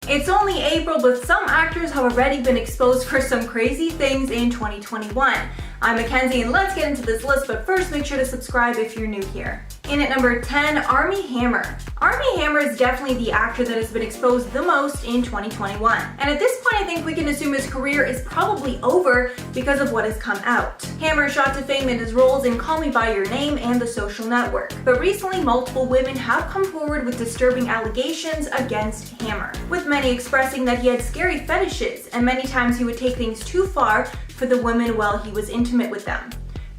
It's only April, but some actors have already been exposed for some crazy things in 2021. I'm Mackenzie, and let's get into this list, but first make sure to subscribe if you're new here. In at number 10, Armie Hammer. Armie Hammer is definitely the actor that has been exposed the most in 2021. And at this point, I think we can assume his career is probably over because of what has come out. Hammer shot to fame in his roles in Call Me By Your Name and The Social Network. But recently, multiple women have come forward with disturbing allegations against Hammer, with many expressing that he had scary fetishes and many times he would take things too far for the women while he was intimate with them.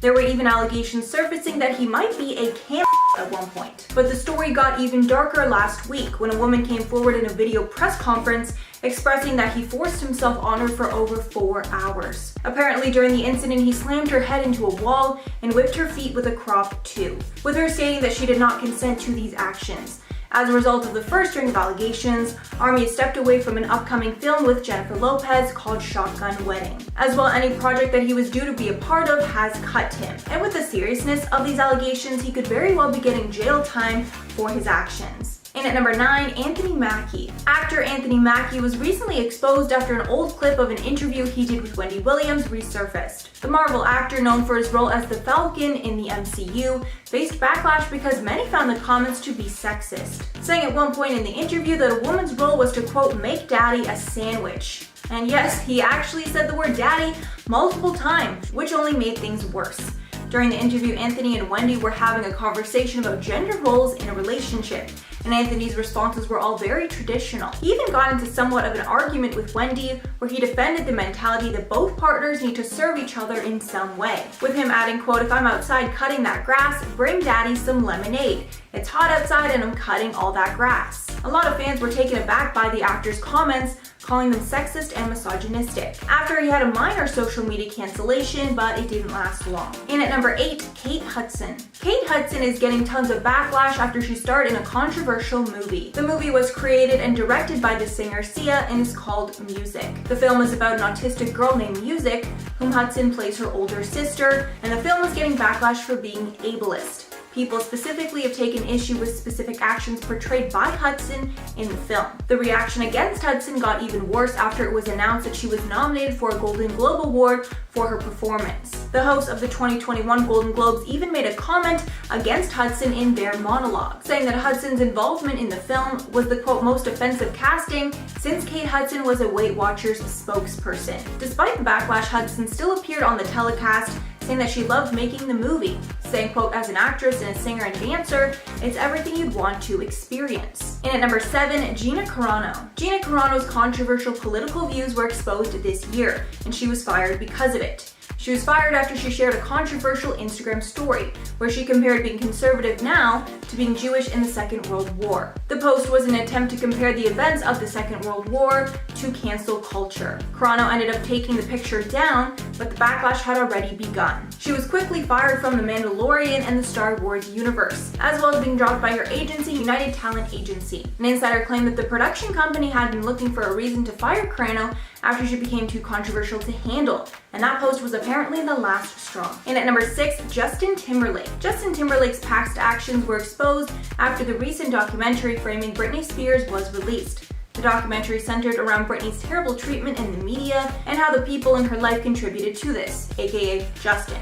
There were even allegations surfacing that he might be a cam at one point. But the story got even darker last week when a woman came forward in a video press conference expressing that he forced himself on her for over 4 hours. Apparently during the incident, he slammed her head into a wall and whipped her feet with a crop too, with her stating that she did not consent to these actions. As a result of the first string of allegations, Armie stepped away from an upcoming film with Jennifer Lopez called Shotgun Wedding. As well, any project that he was due to be a part of has cut him. And with the seriousness of these allegations, he could very well be getting jail time for his actions. In at number 9, Anthony Mackie. Actor Anthony Mackie was recently exposed after an old clip of an interview he did with Wendy Williams resurfaced. The Marvel actor, known for his role as the Falcon in the MCU, faced backlash because many found the comments to be sexist, saying at one point in the interview that a woman's role was to, quote, make daddy a sandwich. And yes, he actually said the word daddy multiple times, which only made things worse. During the interview, Anthony and Wendy were having a conversation about gender roles in a relationship, and Anthony's responses were all very traditional. He even got into somewhat of an argument with Wendy where he defended the mentality that both partners need to serve each other in some way, with him adding, quote, if I'm outside cutting that grass, bring daddy some lemonade. It's hot outside and I'm cutting all that grass. A lot of fans were taken aback by the actor's comments, calling them sexist and misogynistic, after he had a minor social media cancellation, but it didn't last long. In at number 8, Kate Hudson. Kate Hudson is getting tons of backlash after she starred in a controversial movie. The movie was created and directed by the singer Sia and is called Music. The film is about an autistic girl named Music, whom Hudson plays her older sister, and the film is getting backlash for being ableist. People specifically have taken issue with specific actions portrayed by Hudson in the film. The reaction against Hudson got even worse after it was announced that she was nominated for a Golden Globe Award for her performance. The host of the 2021 Golden Globes even made a comment against Hudson in their monologue, saying that Hudson's involvement in the film was the, quote, most offensive casting since Kate Hudson was a Weight Watchers spokesperson. Despite the backlash, Hudson still appeared on the telecast, saying that she loved making the movie, saying, quote, as an actress and a singer and dancer, it's everything you'd want to experience. In at number 7, Gina Carano. Gina Carano's controversial political views were exposed this year, and she was fired because of it. She was fired after she shared a controversial Instagram story where she compared being conservative now to being Jewish in the Second World War. The post was an attempt to compare the events of the Second World War to cancel culture. Carano ended up taking the picture down, but the backlash had already begun. She was quickly fired from The Mandalorian and the Star Wars universe, as well as being dropped by her agency, United Talent Agency. An insider claimed that the production company had been looking for a reason to fire Carano after she became too controversial to handle, and that post was apparently the last straw. In at number 6, Justin Timberlake. Justin Timberlake's past actions were exposed after the recent documentary framing Britney Spears was released. The documentary centered around Britney's terrible treatment in the media and how the people in her life contributed to this, aka Justin.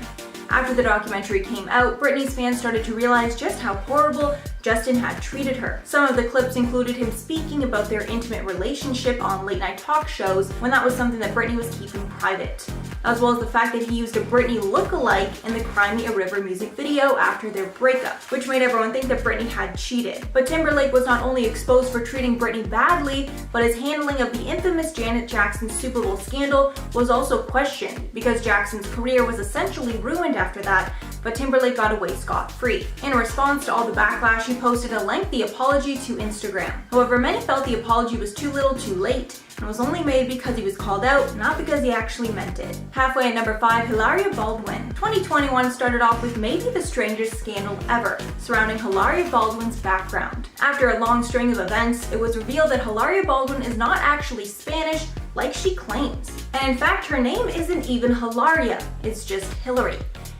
After the documentary came out, Britney's fans started to realize just how horrible Justin had treated her. Some of the clips included him speaking about their intimate relationship on late night talk shows when that was something that Britney was keeping private, as well as the fact that he used a Britney look-alike in the Cry Me a River music video after their breakup, which made everyone think that Britney had cheated. But Timberlake was not only exposed for treating Britney badly, but his handling of the infamous Janet Jackson Super Bowl scandal was also questioned, because Jackson's career was essentially ruined after that, but Timberlake got away scot-free. In response to all the backlash, he posted a lengthy apology to Instagram. However, many felt the apology was too little too late, and was only made because he was called out, not because he actually meant it. Halfway at number 5, Hilaria Baldwin. 2021 started off with maybe the strangest scandal ever, surrounding Hilaria Baldwin's background. After a long string of events, it was revealed that Hilaria Baldwin is not actually Spanish like she claims. And in fact, her name isn't even Hilaria, it's just Hillary.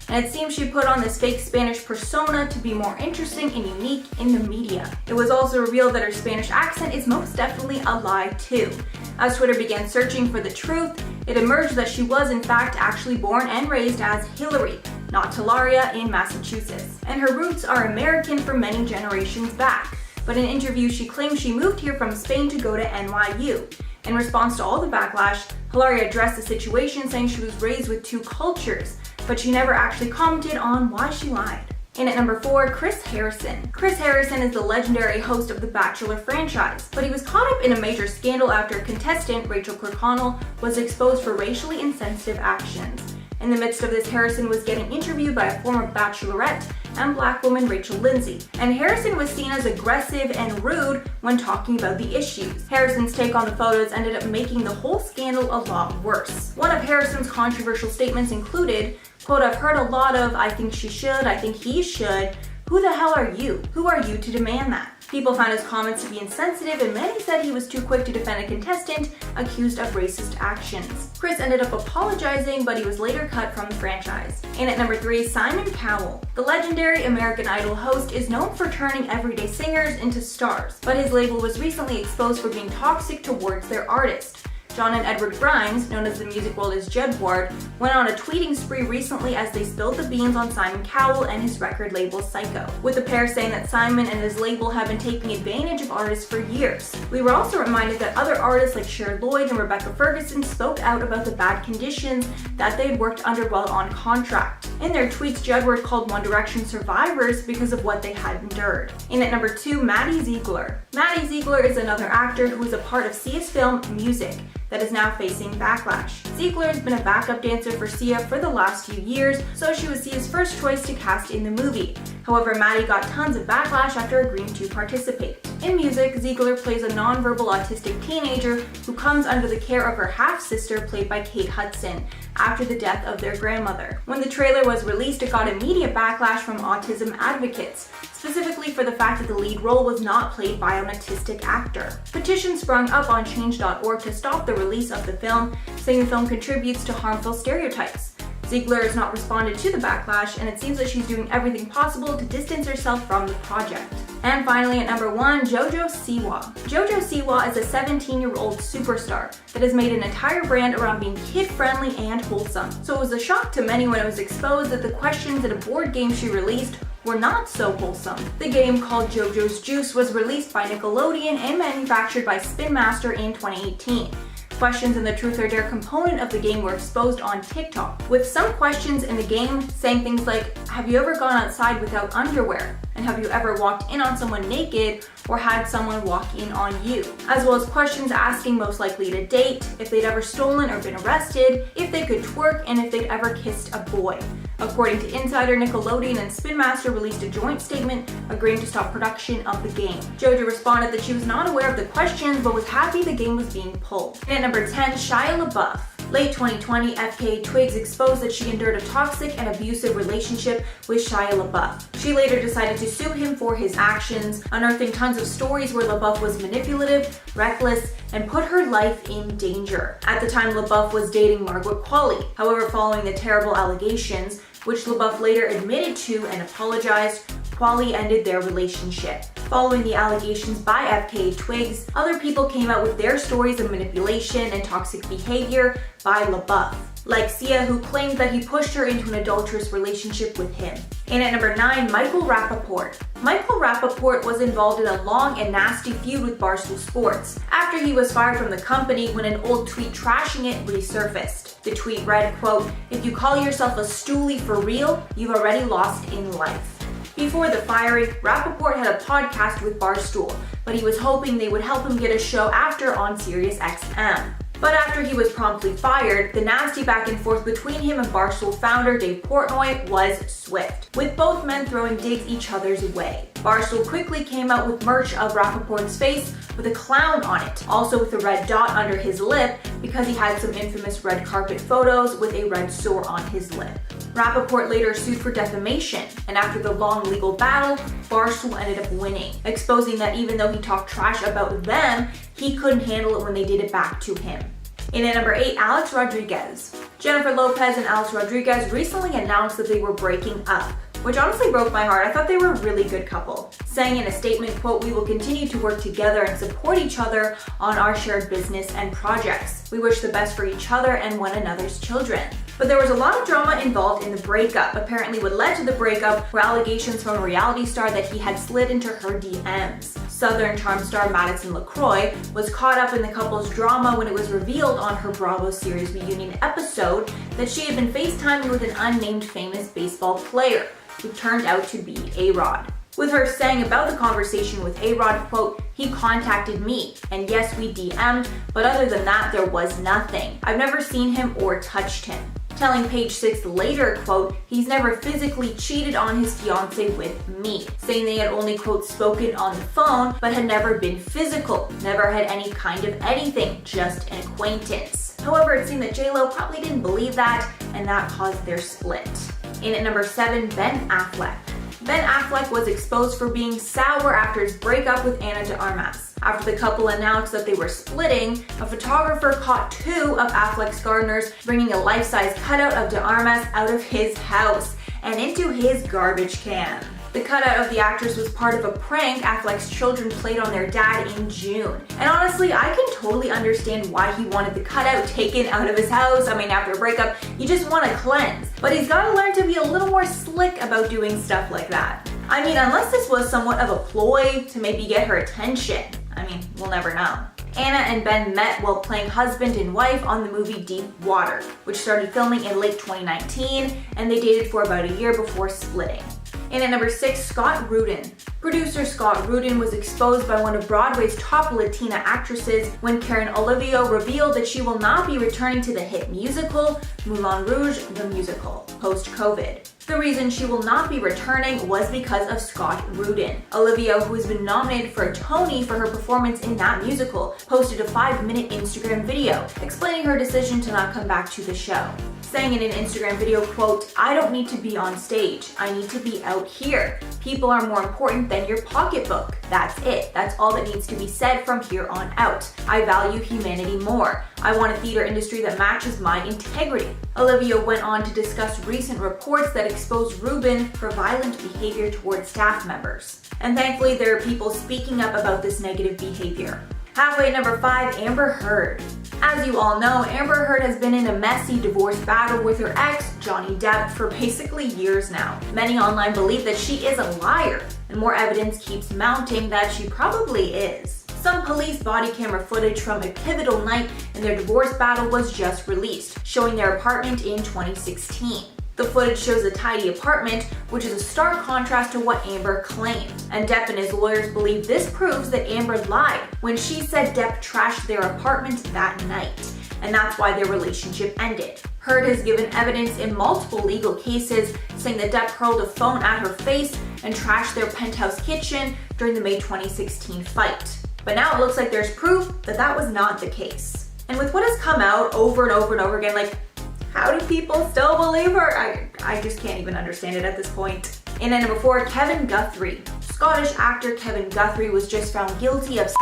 and it seems she put on this fake Spanish persona to be more interesting and unique in the media. It was also revealed that her Spanish accent is most definitely a lie too. As Twitter began searching for the truth, it emerged that she was in fact actually born and raised as Hillary, not Hilaria, in Massachusetts, and her roots are American from many generations back. But in an interview, she claims she moved here from Spain to go to NYU. In response to all the backlash, Hilaria addressed the situation, saying she was raised with two cultures, but she never actually commented on why she lied. In at number 4, Chris Harrison. Chris Harrison is the legendary host of the Bachelor franchise, but he was caught up in a major scandal after contestant Rachel Kirkconnell was exposed for racially insensitive actions. In the midst of this, Harrison was getting interviewed by a former bachelorette and black woman Rachel Lindsay, and Harrison was seen as aggressive and rude when talking about the issues. Harrison's take on the photos ended up making the whole scandal a lot worse. One of Harrison's controversial statements included, quote, "I've heard a lot of, I think she should, I think he should. Who the hell are you? Who are you to demand that?" People found his comments to be insensitive, and many said he was too quick to defend a contestant accused of racist actions. Chris ended up apologizing, but he was later cut from the franchise. In at number 3, Simon Cowell. The legendary American Idol host is known for turning everyday singers into stars, but his label was recently exposed for being toxic towards their artist. John and Edward Grimes, known as the music world as Jed Ward, went on a tweeting spree recently as they spilled the beans on Simon Cowell and his record label Psycho, with the pair saying that Simon and his label have been taking advantage of artists for years. We were also reminded that other artists like Cher Lloyd and Rebecca Ferguson spoke out about the bad conditions that they had worked under while on contract. In their tweets, Jed Ward called One Direction survivors because of what they had endured. In at number 2, Maddie Ziegler. Maddie Ziegler is another actor who was a part of Sia's film Music that is now facing backlash. Ziegler has been a backup dancer for Sia for the last few years, so she was Sia's first choice to cast in the movie. However, Maddie got tons of backlash after agreeing to participate. In Music, Ziegler plays a nonverbal autistic teenager who comes under the care of her half-sister, played by Kate Hudson, after the death of their grandmother. When the trailer was released, it got immediate backlash from autism advocates, specifically for the fact that the lead role was not played by an autistic actor. Petitions sprung up on change.org to stop the release of the film, saying the film contributes to harmful stereotypes. Ziegler has not responded to the backlash, and it seems that she's doing everything possible to distance herself from the project. And finally, at number 1, JoJo Siwa. JoJo Siwa is a 17-year-old superstar that has made an entire brand around being kid-friendly and wholesome. So it was a shock to many when it was exposed that the questions in a board game she released were not so wholesome. The game, called JoJo's Juice, was released by Nickelodeon and manufactured by Spin Master in 2018. Questions in the Truth or Dare component of the game were exposed on TikTok, with some questions in the game saying things like, have you ever gone outside without underwear? And have you ever walked in on someone naked or had someone walk in on you? As well as questions asking most likely to date, if they'd ever stolen or been arrested, if they could twerk, and if they'd ever kissed a boy. According to Insider, Nickelodeon and Spin Master released a joint statement agreeing to stop production of the game. JoJo responded that she was not aware of the questions but was happy the game was being pulled. And at number 10, Shia LaBeouf. Late 2020, FKA Twigs exposed that she endured a toxic and abusive relationship with Shia LaBeouf. She later decided to sue him for his actions, unearthing tons of stories where LaBeouf was manipulative, reckless, and put her life in danger. At the time, LaBeouf was dating Margaret Qualley. However, following the terrible allegations, which LaBeouf later admitted to and apologized, Qualley ended their relationship. Following the allegations by FKA Twigs, other people came out with their stories of manipulation and toxic behavior by LaBeouf, like Sia, who claimed that he pushed her into an adulterous relationship with him. And at number 9, Michael Rapaport. Michael Rapaport was involved in a long and nasty feud with Barstool Sports after he was fired from the company when an old tweet trashing it resurfaced. The tweet read, quote, "If you call yourself a stoolie for real, you've already lost in life." Before the firing, Rapaport had a podcast with Barstool, but he was hoping they would help him get a show after on SiriusXM. But after he was promptly fired, the nasty back and forth between him and Barstool founder Dave Portnoy was swift, with both men throwing digs each other's way. Barstool quickly came out with merch of Rapaport's face with a clown on it, also with a red dot under his lip because he had some infamous red carpet photos with a red sore on his lip. Rapaport later sued for defamation, and after the long legal battle, Barstool ended up winning, exposing that even though he talked trash about them, he couldn't handle it when they did it back to him. In at number 8, Alex Rodriguez. Jennifer Lopez and Alex Rodriguez recently announced that they were breaking up, which honestly broke my heart. I thought they were a really good couple. Saying in a statement, quote, "We will continue to work together and support each other on our shared business and projects. We wish the best for each other and one another's children." But there was a lot of drama involved in the breakup. Apparently what led to the breakup were allegations from a reality star that he had slid into her DMs. Southern Charm star Madison LaCroix was caught up in the couple's drama when it was revealed on her Bravo series reunion episode that she had been FaceTiming with an unnamed famous baseball player, who turned out to be A-Rod. With her saying about the conversation with A-Rod, quote, "He contacted me, and yes, we DM'd, but other than that, there was nothing. I've never seen him or touched him." Telling Page Six later, quote, "He's never physically cheated on his fiancée with me," saying they had only, quote, "spoken on the phone, but had never been physical, never had any kind of anything, just an acquaintance." However, it seemed that J-Lo probably didn't believe that, and that caused their split. In at number 7, Ben Affleck. Ben Affleck was exposed for being sour after his breakup with Ana de Armas. After the couple announced that they were splitting, a photographer caught 2 of Affleck's gardeners bringing a life-size cutout of de Armas out of his house and into his garbage can. The cutout of the actress was part of a prank Affleck's children played on their dad in June. And honestly, I can totally understand why he wanted the cutout taken out of his house. I mean, after a breakup, you just want to cleanse. But he's got to learn to be a little more slick about doing stuff like that. I mean, unless this was somewhat of a ploy to maybe get her attention. I mean, we'll never know. Anna and Ben met while playing husband and wife on the movie Deep Water, which started filming in late 2019, and they dated for about a year before splitting. In at number 6, Scott Rudin. Producer Scott Rudin was exposed by one of Broadway's top Latina actresses when Karen Olivia revealed that she will not be returning to the hit musical Moulin Rouge the Musical, post-COVID. The reason she will not be returning was because of Scott Rudin. Olivia, who has been nominated for a Tony for her performance in that musical, posted a 5-minute Instagram video explaining her decision to not come back to the show. Saying in an Instagram video, quote, "I don't need to be on stage. I need to be out here. People are more important than your pocketbook. That's it. That's all that needs to be said from here on out. I value humanity more. I want a theater industry that matches my integrity." Olivia went on to discuss recent reports that exposed Rubin for violent behavior towards staff members. And thankfully, there are people speaking up about this negative behavior. Halfway at number 5, Amber Heard. As you all know, Amber Heard has been in a messy divorce battle with her ex, Johnny Depp, for basically years now. Many online believe that she is a liar, and more evidence keeps mounting that she probably is. Some police body camera footage from a pivotal night in their divorce battle was just released, showing their apartment in 2016. The footage shows a tidy apartment, which is a stark contrast to what Amber claimed. And Depp and his lawyers believe this proves that Amber lied when she said Depp trashed their apartment that night, and that's why their relationship ended. Heard has given evidence in multiple legal cases, saying that Depp hurled a phone at her face and trashed their penthouse kitchen during the May 2016 fight. But now it looks like there's proof that that was not the case. And with what has come out over and over and over again, like, how do people still believe her? I just can't even understand it at this point. In at number 4, Kevin Guthrie. Scottish actor Kevin Guthrie was just found guilty of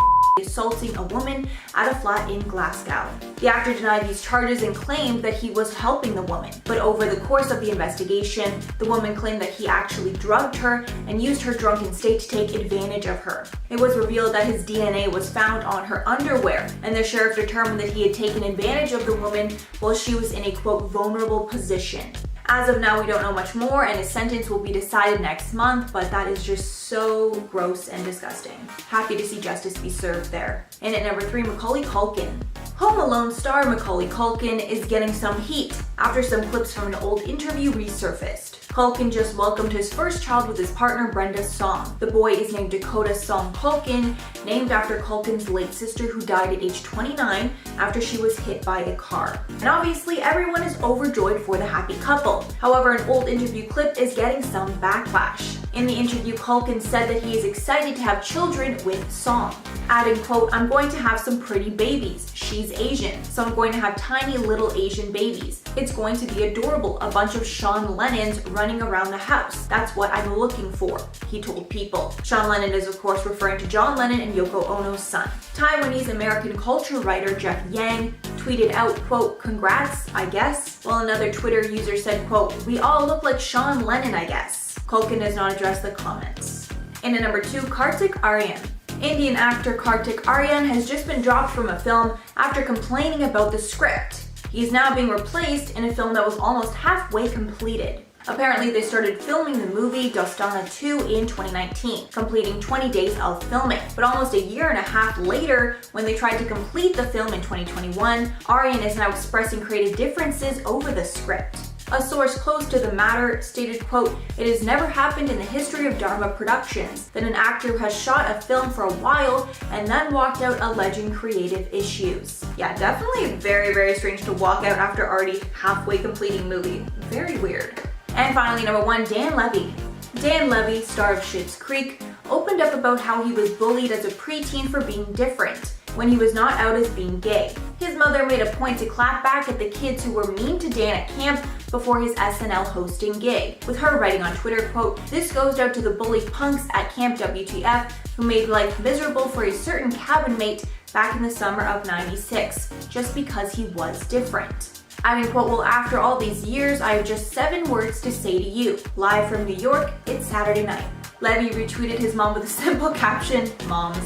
assaulting a woman at a flat in Glasgow. The actor denied these charges and claimed that he was helping the woman. But over the course of the investigation, the woman claimed that he actually drugged her and used her drunken state to take advantage of her. It was revealed that his DNA was found on her underwear, and the sheriff determined that he had taken advantage of the woman while she was in a, quote, vulnerable position. As of now, we don't know much more, and his sentence will be decided next month, but that is just so gross and disgusting. Happy to see justice be served there. And at number 3, Macaulay Culkin. Home Alone star Macaulay Culkin is getting some heat after some clips from an old interview resurfaced. Culkin just welcomed his first child with his partner Brenda Song. The boy is named Dakota Song Culkin, named after Culkin's late sister who died at age 29 after she was hit by a car. And obviously everyone is overjoyed for the happy couple. However, an old interview clip is getting some backlash. In the interview, Culkin said that he is excited to have children with Song, adding, quote, "I'm going to have some pretty babies. She's Asian, so I'm going to have tiny little Asian babies. It's going to be adorable, a bunch of Sean Lennons running around the house. That's what I'm looking for," he told People. Sean Lennon is of course referring to John Lennon and Yoko Ono's son. Taiwanese American culture writer Jeff Yang tweeted out, quote, "Congrats, I guess," while another Twitter user said, quote, "We all look like Sean Lennon, I guess." Culkin does not address the comments. In at number 2, Kartik Aaryan. Indian actor Kartik Aaryan has just been dropped from a film after complaining about the script. He's now being replaced in a film that was almost halfway completed. Apparently, they started filming the movie Dostana 2 in 2019, completing 20 days of filming. But almost a year and a half later, when they tried to complete the film in 2021, Aaryan is now expressing creative differences over the script. A source close to the matter stated, quote, "It has never happened in the history of Dharma Productions that an actor has shot a film for a while and then walked out alleging creative issues." Yeah, definitely very, very strange to walk out after already halfway completing movie. Very weird. And finally, number 1, Dan Levy. Dan Levy, star of Schitt's Creek, opened up about how he was bullied as a preteen for being different when he was not out as being gay. His mother made a point to clap back at the kids who were mean to Dan at camp before his SNL hosting gig, with her writing on Twitter, quote, "This goes out to the bully punks at Camp WTF who made life miserable for a certain cabin mate back in the summer of '96, just because he was different." Adding, quote, "Well, after all these years, I have just 7 words to say to you. Live from New York, it's Saturday night." Levy retweeted his mom with a simple caption, "Moms."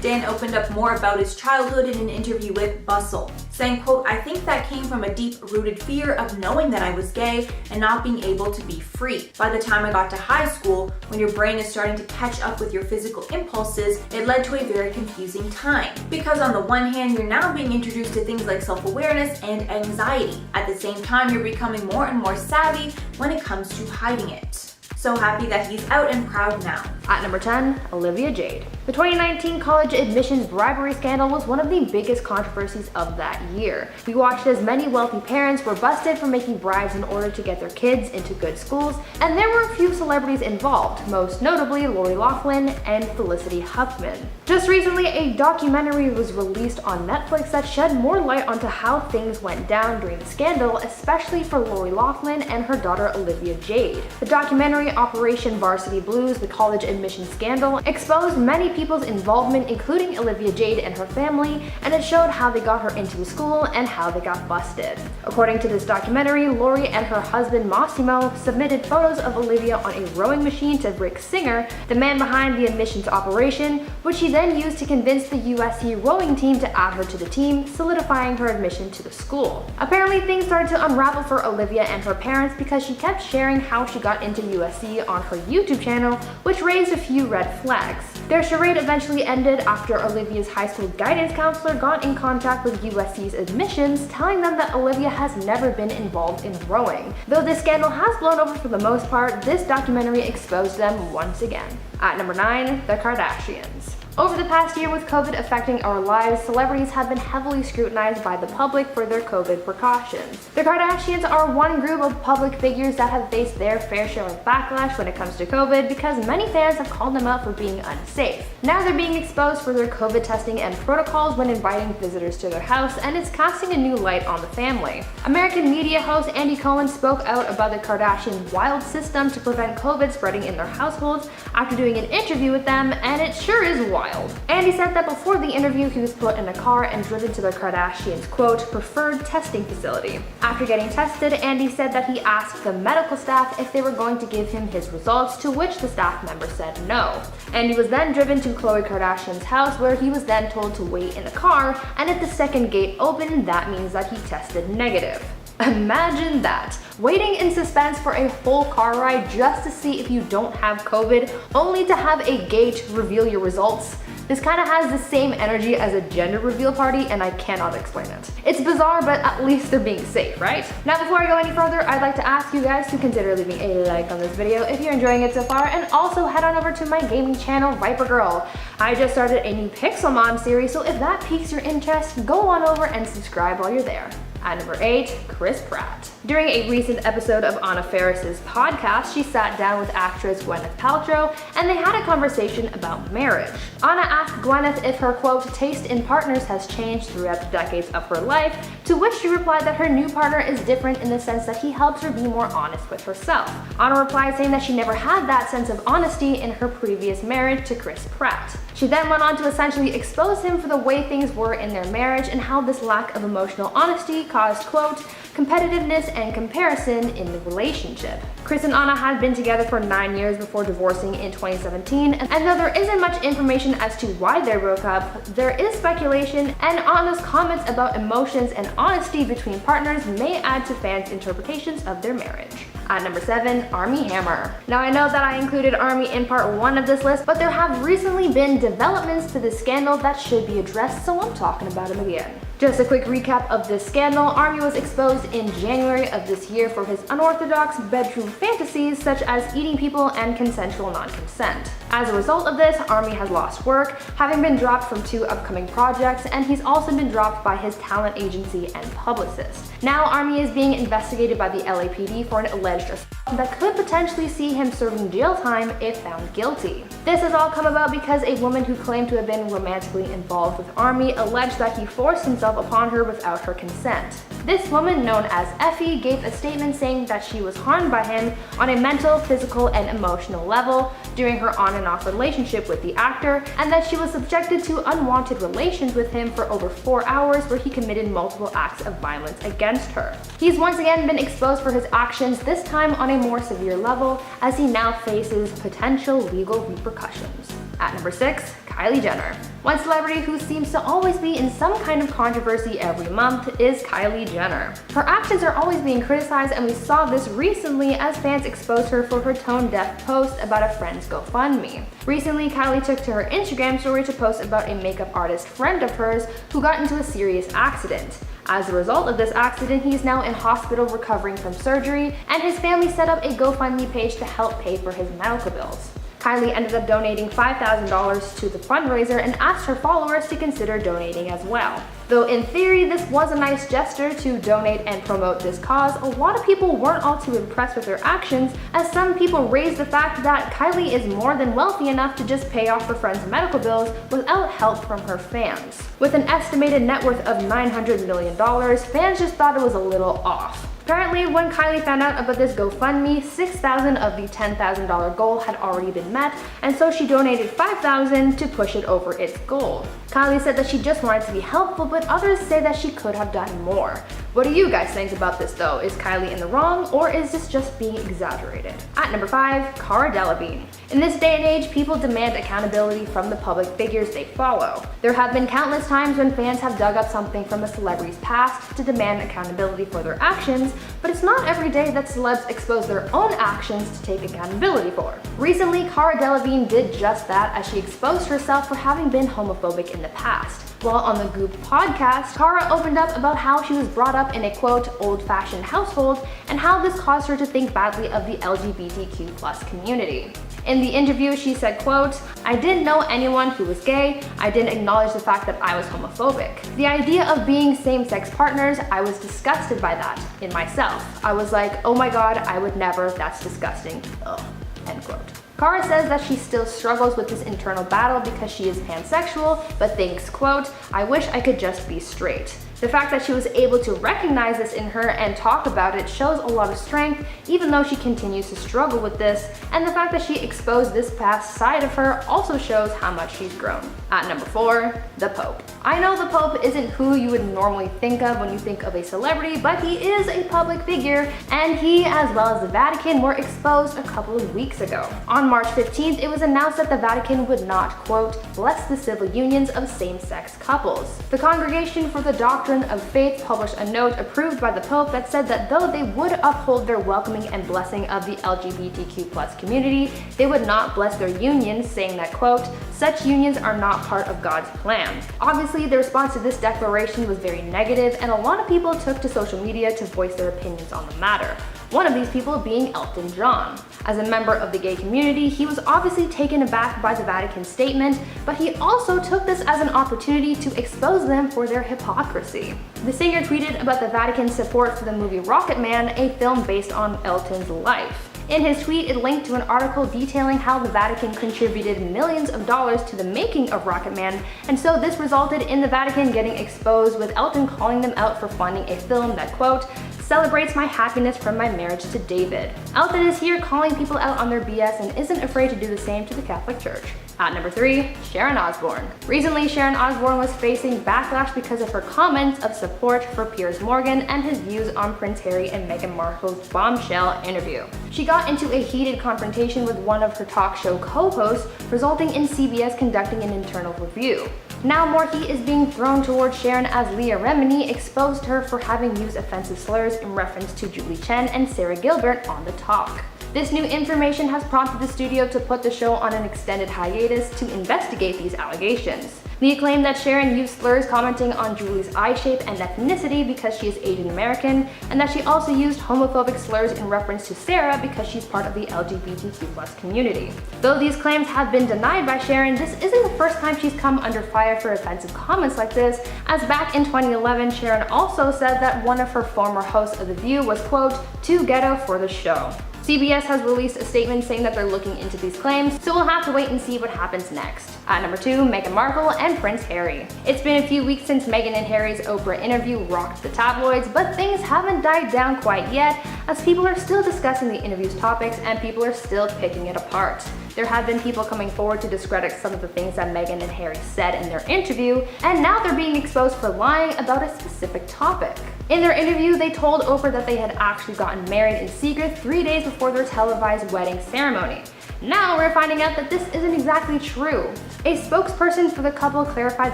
Dan opened up more about his childhood in an interview with Bustle, saying, quote, "I think that came from a deep-rooted fear of knowing that I was gay and not being able to be free. By the time I got to high school, when your brain is starting to catch up with your physical impulses, it led to a very confusing time. Because on the one hand, you're now being introduced to things like self-awareness and anxiety. At the same time, you're becoming more and more savvy when it comes to hiding it." So happy that he's out and proud now. At number 10, Olivia Jade. The 2019 college admissions bribery scandal was one of the biggest controversies of that year. We watched as many wealthy parents were busted for making bribes in order to get their kids into good schools, and there were a few celebrities involved, most notably Lori Loughlin and Felicity Huffman. Just recently, a documentary was released on Netflix that shed more light onto how things went down during the scandal, especially for Lori Loughlin and her daughter Olivia Jade. The documentary Operation Varsity Blues, the college admissions scandal, exposed many people's involvement, including Olivia Jade and her family, and it showed how they got her into the school and how they got busted. According to this documentary, Lori and her husband Massimo submitted photos of Olivia on a rowing machine to Rick Singer, the man behind the admissions operation, which he then used to convince the USC rowing team to add her to the team, solidifying her admission to the school. Apparently, things started to unravel for Olivia and her parents because she kept sharing how she got into USC on her YouTube channel, which raised a few red flags. Their charade eventually ended after Olivia's high school guidance counselor got in contact with USC's admissions, telling them that Olivia has never been involved in rowing. Though this scandal has blown over for the most part, this documentary exposed them once again. At number 9, the Kardashians. Over the past year, with COVID affecting our lives, celebrities have been heavily scrutinized by the public for their COVID precautions. The Kardashians are one group of public figures that have faced their fair share of backlash when it comes to COVID because many fans have called them out for being unsafe. Now they're being exposed for their COVID testing and protocols when inviting visitors to their house, and it's casting a new light on the family. American media host Andy Cohen spoke out about the Kardashians' wild system to prevent COVID spreading in their households after doing an interview with them, and it sure is wild. Andy said that before the interview, he was put in a car and driven to the Kardashians' quote, preferred testing facility. After getting tested, Andy said that he asked the medical staff if they were going to give him his results, to which the staff member said no. Andy was then driven to Khloe Kardashian's house, where he was then told to wait in the car, and if the second gate opened, that means that he tested negative. Imagine that, waiting in suspense for a whole car ride just to see if you don't have COVID, only to have a gate reveal your results. This kind of has the same energy as a gender reveal party, and I cannot explain it. It's bizarre, but at least they're being safe, right? Now, before I go any further, I'd like to ask you guys to consider leaving a like on this video if you're enjoying it so far, and also head on over to my gaming channel, Viper Girl. I just started a new Pixelmon series, so if that piques your interest, go on over and subscribe while you're there. At number 8, Chris Pratt. During a recent episode of Anna Faris's podcast, she sat down with actress Gwyneth Paltrow and they had a conversation about marriage. Anna asked Gwyneth if her, quote, taste in partners has changed throughout the decades of her life, to which she replied that her new partner is different in the sense that he helps her be more honest with herself. Anna replied saying that she never had that sense of honesty in her previous marriage to Chris Pratt. She then went on to essentially expose him for the way things were in their marriage and how this lack of emotional honesty caused, quote, competitiveness and comparison in the relationship. Chris and Anna had been together for 9 years before divorcing in 2017, and though there isn't much information as to why they broke up, there is speculation, and Anna's comments about emotions and honesty between partners may add to fans' interpretations of their marriage. At number 7, Armie Hammer. Now I know that I included Armie in part 1 of this list, but there have recently been developments to this scandal that should be addressed, so I'm talking about him again. Just a quick recap of this scandal. Armie was exposed in January of this year for his unorthodox bedroom fantasies such as eating people and consensual non-consent. As a result of this, Armie has lost work, having been dropped from 2 upcoming projects, and he's also been dropped by his talent agency and publicist. Now Armie is being investigated by the LAPD for an alleged assault that could potentially see him serving jail time if found guilty. This has all come about because a woman who claimed to have been romantically involved with Armie alleged that he forced himself upon her without her consent. This woman, known as Effie, gave a statement saying that she was harmed by him on a mental, physical, and emotional level during her on and off relationship with the actor, and that she was subjected to unwanted relations with him for over 4 hours where he committed multiple acts of violence against her. He's once again been exposed for his actions, this time on a more severe level, as he now faces potential legal repercussions. At number 6, Kylie Jenner. One celebrity who seems to always be in some kind of controversy every month is Kylie Jenner. Her actions are always being criticized, and we saw this recently as fans exposed her for her tone-deaf post about a friend's GoFundMe. Recently, Kylie took to her Instagram story to post about a makeup artist friend of hers who got into a serious accident. As a result of this accident, he's now in hospital recovering from surgery, and his family set up a GoFundMe page to help pay for his medical bills. Kylie ended up donating $5,000 to the fundraiser and asked her followers to consider donating as well. Though in theory this was a nice gesture to donate and promote this cause, a lot of people weren't all too impressed with her actions, as some people raised the fact that Kylie is more than wealthy enough to just pay off her friend's medical bills without help from her fans. With an estimated net worth of $900 million, fans just thought it was a little off. Apparently, when Kylie found out about this GoFundMe, $6,000 of the $10,000 goal had already been met, and so she donated $5,000 to push it over its goal. Kylie said that she just wanted to be helpful, but others say that she could have done more. What do you guys think about this though? Is Kylie in the wrong, or is this just being exaggerated? At number 5, Cara Delevingne. In this day and age, people demand accountability from the public figures they follow. There have been countless times when fans have dug up something from a celebrity's past to demand accountability for their actions, but it's not every day that celebs expose their own actions to take accountability for. Recently, Cara Delevingne did just that as she exposed herself for having been homophobic in the past. While on the Goop podcast, Cara opened up about how she was brought up in a, quote, old-fashioned household and how this caused her to think badly of the LGBTQ+ community. In the interview, she said, quote, "I didn't know anyone who was gay. I didn't acknowledge the fact that I was homophobic. The idea of being same-sex partners, I was disgusted by that in myself. I was like, oh my god, I would never, that's disgusting. Ugh," end quote. Cara says that she still struggles with this internal battle because she is pansexual, but thinks, quote, "I wish I could just be straight." The fact that she was able to recognize this in her and talk about it shows a lot of strength, even though she continues to struggle with this, and the fact that she exposed this past side of her also shows how much she's grown. At number 4, the Pope. I know the Pope isn't who you would normally think of when you think of a celebrity, but he is a public figure, and he, as well as the Vatican, were exposed a couple of weeks ago. On March 15th, it was announced that the Vatican would not, quote, "bless the civil unions of same-sex couples." The Congregation for the Doctrine of Faith published a note approved by the Pope that said that though they would uphold their welcoming and blessing of the LGBTQ+ community, they would not bless their unions, saying that, quote, "such unions are not part of God's plan." Obviously, the response to this declaration was very negative, and a lot of people took to social media to voice their opinions on the matter. one of these people being Elton John. As a member of the gay community, he was obviously taken aback by the Vatican's statement, but he also took this as an opportunity to expose them for their hypocrisy. The singer tweeted about the Vatican's support for the movie Rocket Man, a film based on Elton's life. In his tweet, it linked to an article detailing how the Vatican contributed millions of dollars to the making of Rocket Man, and so this resulted in the Vatican getting exposed, with Elton calling them out for funding a film that, quote, celebrates my happiness from my marriage to David. Elton is here calling people out on their BS and isn't afraid to do the same to the Catholic Church. At number 3, Sharon Osbourne. Recently, Sharon Osbourne was facing backlash because of her comments of support for Piers Morgan and his views on Prince Harry and Meghan Markle's bombshell interview. She got into a heated confrontation with one of her talk show co-hosts, resulting in CBS conducting an internal review. Now more heat is being thrown towards Sharon as Leah Remini exposed her for having used offensive slurs in reference to Julie Chen and Sarah Gilbert on The Talk. This new information has prompted the studio to put the show on an extended hiatus to investigate these allegations. Leah claimed that Sharon used slurs commenting on Julie's eye shape and ethnicity because she is Asian American, and that she also used homophobic slurs in reference to Sarah because she's part of the LGBTQ+ community. Though these claims have been denied by Sharon, this isn't the first time she's come under fire for offensive comments like this, as back in 2011, Sharon also said that one of her former hosts of The View was, quote, too ghetto for the show. CBS has released a statement saying that they're looking into these claims, so we'll have to wait and see what happens next. At number 2, Meghan Markle and Prince Harry. It's been a few weeks since Meghan and Harry's Oprah interview rocked the tabloids, but things haven't died down quite yet, as people are still discussing the interview's topics and people are still picking it apart. There have been people coming forward to discredit some of the things that Meghan and Harry said in their interview, and now they're being exposed for lying about a specific topic. In their interview, they told Oprah that they had actually gotten married in secret 3 days before their televised wedding ceremony. Now we're finding out that this isn't exactly true. A spokesperson for the couple clarified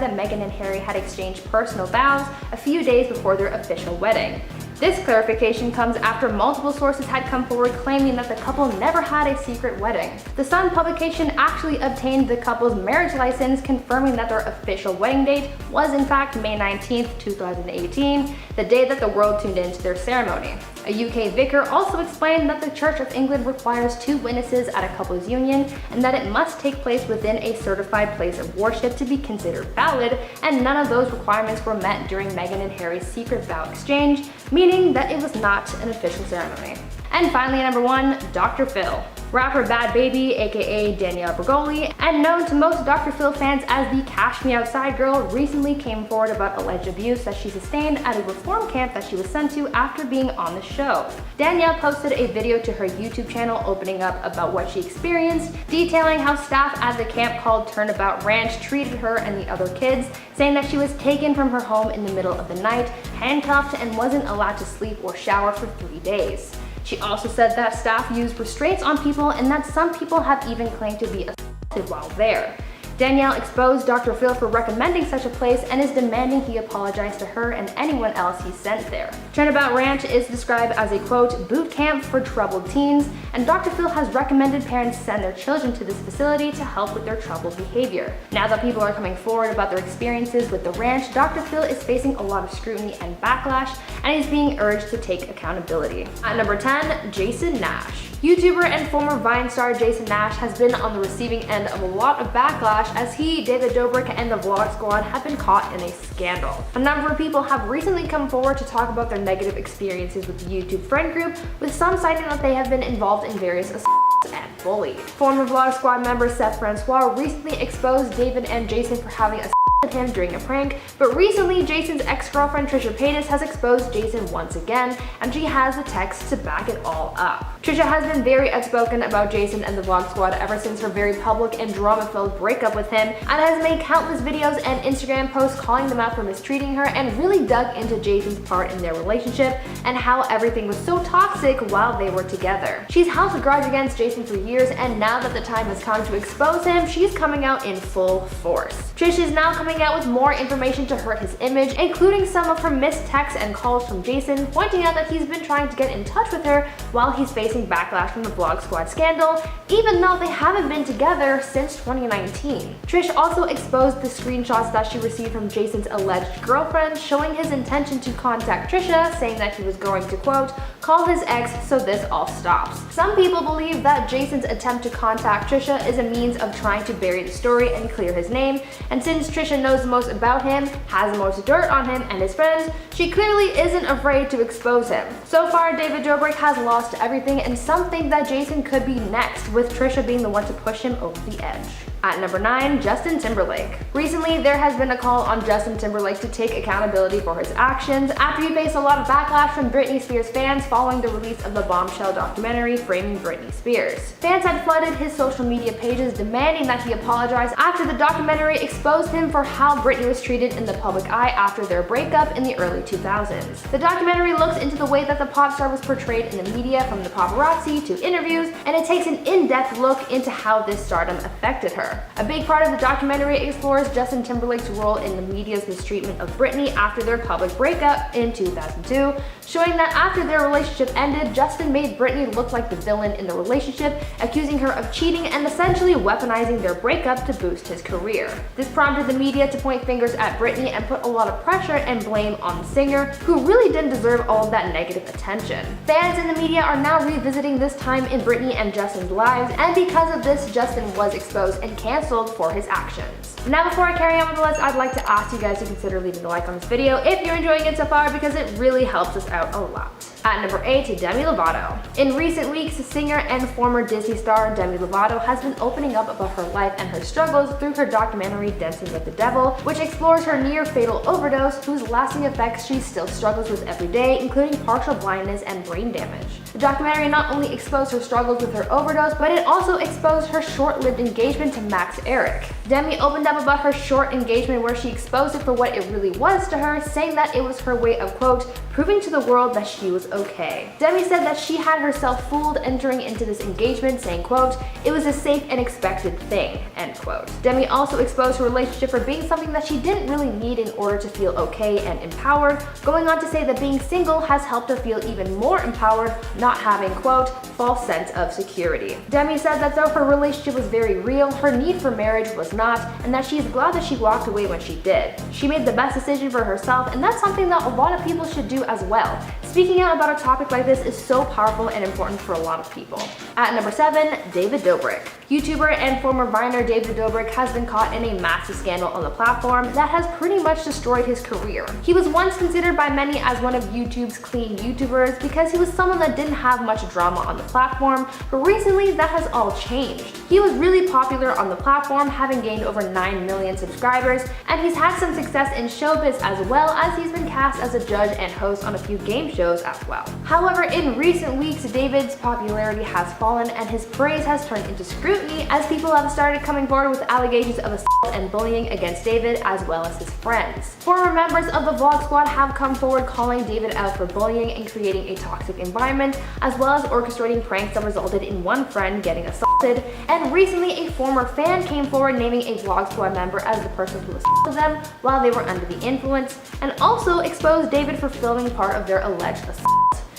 that Meghan and Harry had exchanged personal vows a few days before their official wedding. This clarification comes after multiple sources had come forward claiming that the couple never had a secret wedding. The Sun publication actually obtained the couple's marriage license, confirming that their official wedding date was in fact May 19, 2018, the day that the world tuned into their ceremony. A UK vicar also explained that the Church of England requires 2 witnesses at a couple's union and that it must take place within a certified place of worship to be considered valid, and none of those requirements were met during Meghan and Harry's secret vow exchange, meaning that it was not an official ceremony. And finally, number 1, Dr. Phil. Rapper Bad Baby, aka Danielle Bregoli, and known to most Dr. Phil fans as the Cash Me Outside girl, recently came forward about alleged abuse that she sustained at a reform camp that she was sent to after being on the show. Danielle posted a video to her YouTube channel opening up about what she experienced, detailing how staff at the camp called Turnabout Ranch treated her and the other kids, saying that she was taken from her home in the middle of the night, handcuffed, and wasn't allowed to sleep or shower for 3 days. She also said that staff used restraints on people and that some people have even claimed to be assaulted while there. Danielle exposed Dr. Phil for recommending such a place and is demanding he apologize to her and anyone else he sent there. Turnabout Ranch is described as a, quote, boot camp for troubled teens, and Dr. Phil has recommended parents send their children to this facility to help with their troubled behavior. Now that people are coming forward about their experiences with the ranch, Dr. Phil is facing a lot of scrutiny and backlash, and is being urged to take accountability. At number 10, Jason Nash. YouTuber and former Vine star Jason Nash has been on the receiving end of a lot of backlash as he, David Dobrik, and the Vlog Squad have been caught in a scandal. A number of people have recently come forward to talk about their negative experiences with the YouTube friend group, with some citing that they have been involved in various assaults and bullied. Former Vlog Squad member Seth Francois recently exposed David and Jason for having with him during a prank, but recently Jason's ex-girlfriend Trisha Paytas has exposed Jason once again, and she has the text to back it all up. Trisha has been very outspoken about Jason and the Vlog Squad ever since her very public and drama-filled breakup with him, and has made countless videos and Instagram posts calling them out for mistreating her, and really dug into Jason's part in their relationship and how everything was so toxic while they were together. She's held a grudge against Jason for years, and now that the time has come to expose him, she's coming out in full force. Trish is now coming coming out with more information to hurt his image, including some of her missed texts and calls from Jason, pointing out that he's been trying to get in touch with her while he's facing backlash from the Vlog Squad scandal, even though they haven't been together since 2019. Trish also exposed the screenshots that she received from Jason's alleged girlfriend, showing his intention to contact Trisha, saying that he was going to, quote, call his ex so this all stops. Some people believe that Jason's attempt to contact Trisha is a means of trying to bury the story and clear his name, and since Trisha knows the most about him, has the most dirt on him and his friends, she clearly isn't afraid to expose him. So far, David Dobrik has lost everything, and some think that Jason could be next, with Trisha being the one to push him over the edge. At number 9, Justin Timberlake. Recently, there has been a call on Justin Timberlake to take accountability for his actions after he faced a lot of backlash from Britney Spears fans following the release of the bombshell documentary Framing Britney Spears. Fans had flooded his social media pages demanding that he apologize after the documentary exposed him for how Britney was treated in the public eye after their breakup in the early 2000s. The documentary looks into the way that the pop star was portrayed in the media, from the paparazzi to interviews, and it takes an in-depth look into how this stardom affected her. A big part of the documentary explores Justin Timberlake's role in the media's mistreatment of Britney after their public breakup in 2002, showing that after their relationship ended, Justin made Britney look like the villain in the relationship, accusing her of cheating and essentially weaponizing their breakup to boost his career. This prompted the media to point fingers at Britney and put a lot of pressure and blame on the singer, who really didn't deserve all of that negative attention. Fans in the media are now revisiting this time in Britney and Justin's lives, and because of this, Justin was exposed and canceled for his actions. Now, before I carry on with the list, I'd like to ask you guys to consider leaving a like on this video if you're enjoying it so far, because it really helps us out a lot. At number 8, Demi Lovato. In recent weeks, singer and former Disney star Demi Lovato has been opening up about her life and her struggles through her documentary Dancing with the Devil, which explores her near-fatal overdose, whose lasting effects she still struggles with every day, including partial blindness and brain damage. The documentary not only exposed her struggles with her overdose, but it also exposed her short-lived engagement to Max Eric. Demi opened up about her short engagement, where she exposed it for what it really was to her, saying that it was her way of, quote, proving to the world that she was okay. Demi said that she had herself fooled entering into this engagement, saying, quote, it was a safe and expected thing, end quote. Demi also exposed her relationship for being something that she didn't really need in order to feel okay and empowered, going on to say that being single has helped her feel even more empowered, not having, quote, false sense of security. Demi said that though her relationship was very real, her need for marriage was not, and that she is glad that she walked away when she did. She made the best decision for herself, and that's something that a lot of people should do as well. Speaking out about a topic like this is so powerful and important for a lot of people. At number 7, David Dobrik. YouTuber and former Viner David Dobrik has been caught in a massive scandal on the platform that has pretty much destroyed his career. He was once considered by many as one of YouTube's clean YouTubers because he was someone that didn't have much drama on the platform, but recently that has all changed. He was really popular on the platform, having gained over 9 million subscribers, and he's had some success in showbiz as well, as he's been cast as a judge and host on a few game shows as well. However, in recent weeks, David's popularity has fallen and his praise has turned into scrutiny, as people have started coming forward with allegations of assault and bullying against David as well as his friends. Former members of the Vlog Squad have come forward calling David out for bullying and creating a toxic environment, as well as orchestrating pranks that resulted in one friend getting assaulted, and recently a former fan came forward naming a Vlog Squad member as the person who assaulted them while they were under the influence, and also exposed David for filming part of their alleged assault.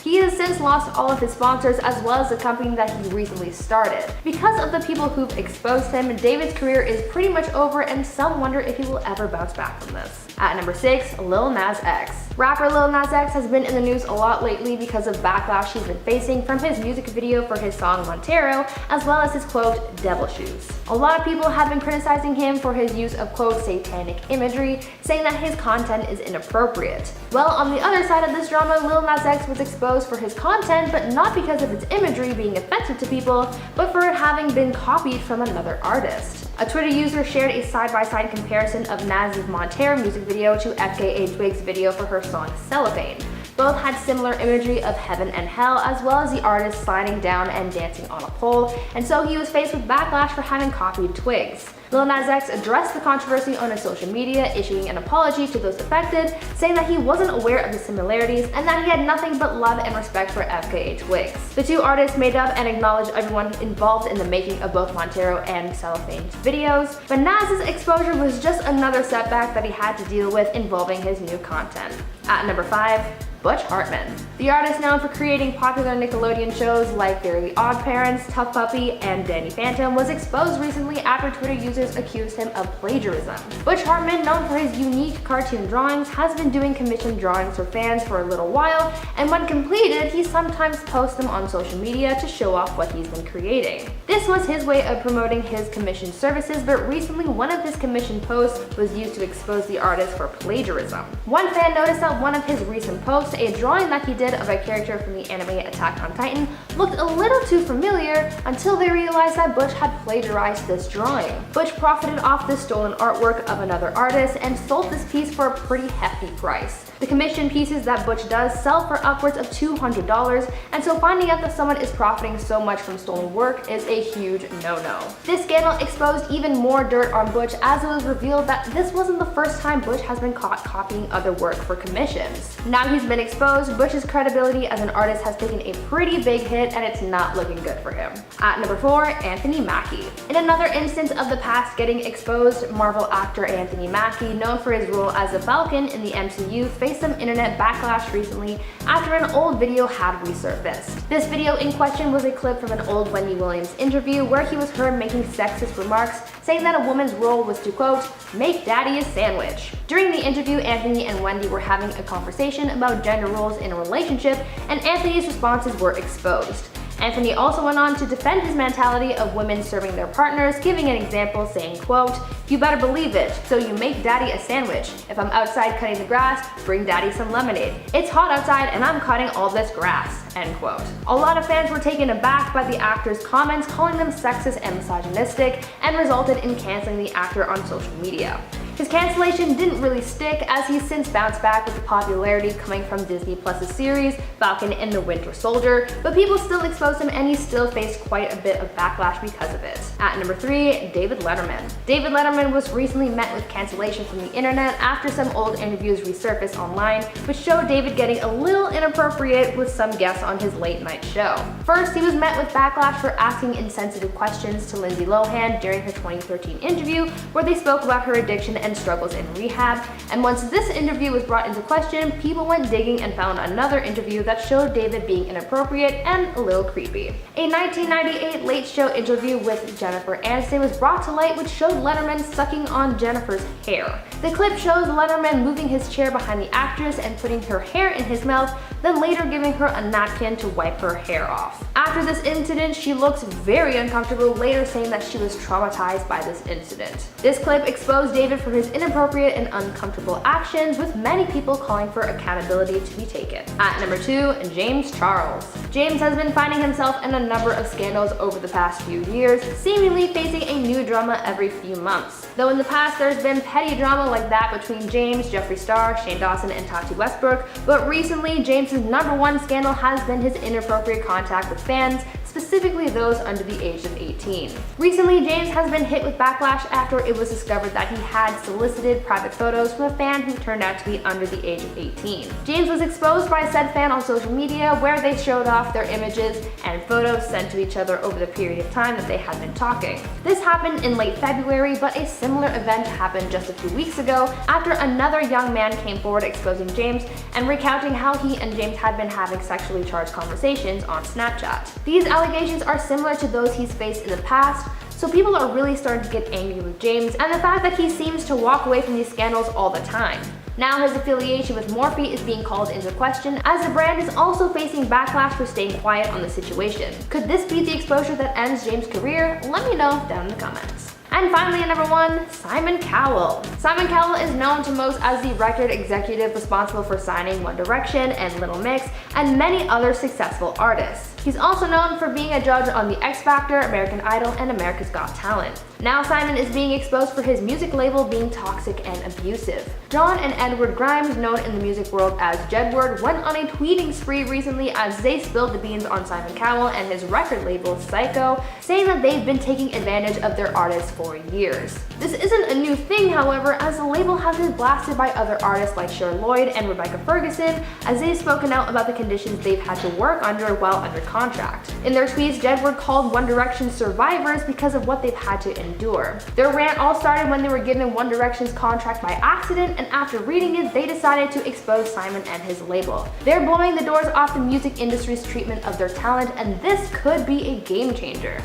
He has since lost all of his sponsors as well as the company that he recently started. Because of the people who've exposed him, David's career is pretty much over, and some wonder if he will ever bounce back from this. At number 6, Lil Nas X. Rapper Lil Nas X has been in the news a lot lately because of backlash he's been facing from his music video for his song Montero, as well as his, quote, devil shoes. A lot of people have been criticizing him for his use of, quote, satanic imagery, saying that his content is inappropriate. Well, on the other side of this drama, Lil Nas X was exposed for his content, but not because of its imagery being offensive to people, but for it having been copied from another artist. A Twitter user shared a side-by-side comparison of Nas's Montero music video to FKA Twigs' video for her song Cellophane. Both had similar imagery of heaven and hell, as well as the artist sliding down and dancing on a pole, and so he was faced with backlash for having copied twigs. Lil Nas X addressed the controversy on his social media, issuing an apology to those affected, saying that he wasn't aware of the similarities and that he had nothing but love and respect for FKA twigs. The two artists made up and acknowledged everyone involved in the making of both Montero and Cellophane's videos, but Nas's exposure was just another setback that he had to deal with involving his new content. At number 5, Butch Hartman. The artist known for creating popular Nickelodeon shows like Fairly Odd Parents, Tough Puppy, and Danny Phantom was exposed recently after Twitter users accused him of plagiarism. Butch Hartman, known for his unique cartoon drawings, has been doing commissioned drawings for fans for a little while, and when completed, he sometimes posts them on social media to show off what he's been creating. This was his way of promoting his commissioned services, but recently one of his commissioned posts was used to expose the artist for plagiarism. One fan noticed that one of his recent posts, a drawing that he did of a character from the anime Attack on Titan, looked a little too familiar until they realized that Butch had plagiarized this drawing. Butch profited off this stolen artwork of another artist and sold this piece for a pretty hefty price. The commissioned pieces that Butch does sell for upwards of $200, and so finding out that someone is profiting so much from stolen work is a huge no-no. This scandal exposed even more dirt on Butch, as it was revealed that this wasn't the first time Butch has been caught copying other work for commissions. Now he's been exposed, Butch's credibility as an artist has taken a pretty big hit, and it's not looking good for him. At number 4, Anthony Mackie. In another instance of the past getting exposed, Marvel actor Anthony Mackie, known for his role as the Falcon in the MCU, faced some internet backlash recently after an old video had resurfaced. This video in question was a clip from an old Wendy Williams interview where he was heard making sexist remarks, saying that a woman's role was to, quote, make daddy a sandwich. During the interview, Anthony and Wendy were having a conversation about gender roles in a relationship, and Anthony's responses were exposed. Anthony also went on to defend his mentality of women serving their partners, giving an example saying, quote, you better believe it, so you make daddy a sandwich. If I'm outside cutting the grass, bring daddy some lemonade. It's hot outside and I'm cutting all this grass, end quote. A lot of fans were taken aback by the actor's comments, calling them sexist and misogynistic, and resulted in canceling the actor on social media. His cancellation didn't really stick, as he's since bounced back with the popularity coming from Disney Plus's series Falcon and the Winter Soldier, but people still exposed him and he still faced quite a bit of backlash because of it. At number 3, David Letterman. David Letterman was recently met with cancellation from the internet after some old interviews resurfaced online, which showed David getting a little inappropriate with some guests on his late night show. First, he was met with backlash for asking insensitive questions to Lindsay Lohan during her 2013 interview, where they spoke about her addiction and struggles in rehab, and once this interview was brought into question, people went digging and found another interview that showed David being inappropriate and a little creepy. A 1998 Late Show interview with Jennifer Aniston was brought to light, which showed Letterman sucking on Jennifer's hair. The clip shows Letterman moving his chair behind the actress and putting her hair in his mouth, then later giving her a napkin to wipe her hair off. After this incident, she looks very uncomfortable, later saying that she was traumatized by this incident. This clip exposed David for his inappropriate and uncomfortable actions, with many people calling for accountability to be taken. At number 2, James Charles. James has been finding himself in a number of scandals over the past few years, seemingly facing a new drama every few months. Though in the past there's been petty drama like that between James, Jeffree Star, Shane Dawson, and Tati Westbrook, but recently James's number one scandal has been his inappropriate contact with fans, specifically those under the age of 18. Recently, James has been hit with backlash after it was discovered that he had solicited private photos from a fan who turned out to be under the age of 18. James was exposed by said fan on social media, where they showed off their images and photos sent to each other over the period of time that they had been talking. This happened in late February, but a similar event happened just a few weeks ago after another young man came forward exposing James and recounting how he and James had been having sexually charged conversations on Snapchat. These allegations are similar to those he's faced in the past, so people are really starting to get angry with James and the fact that he seems to walk away from these scandals all the time. Now his affiliation with Morphe is being called into question, as the brand is also facing backlash for staying quiet on the situation. Could this be the exposure that ends James' career? Let me know down in the comments. And finally, at number 1, Simon Cowell. Simon Cowell is known to most as the record executive responsible for signing One Direction and Little Mix and many other successful artists. He's also known for being a judge on The X Factor, American Idol, and America's Got Talent. Now Simon is being exposed for his music label being toxic and abusive. John and Edward Grimes, known in the music world as Jedward, went on a tweeting spree recently as they spilled the beans on Simon Cowell and his record label Psycho, saying that they've been taking advantage of their artists for years. This isn't a new thing, however, as the label has been blasted by other artists like Cher Lloyd and Rebecca Ferguson, as they've spoken out about the conditions they've had to work under while under contract. In their tweets, Jedward called One Direction survivors because of what they've had to endure. Their rant all started when they were given One Direction's contract by accident, and after reading it, they decided to expose Simon and his label. They're blowing the doors off the music industry's treatment of their talent, and this could be a game changer.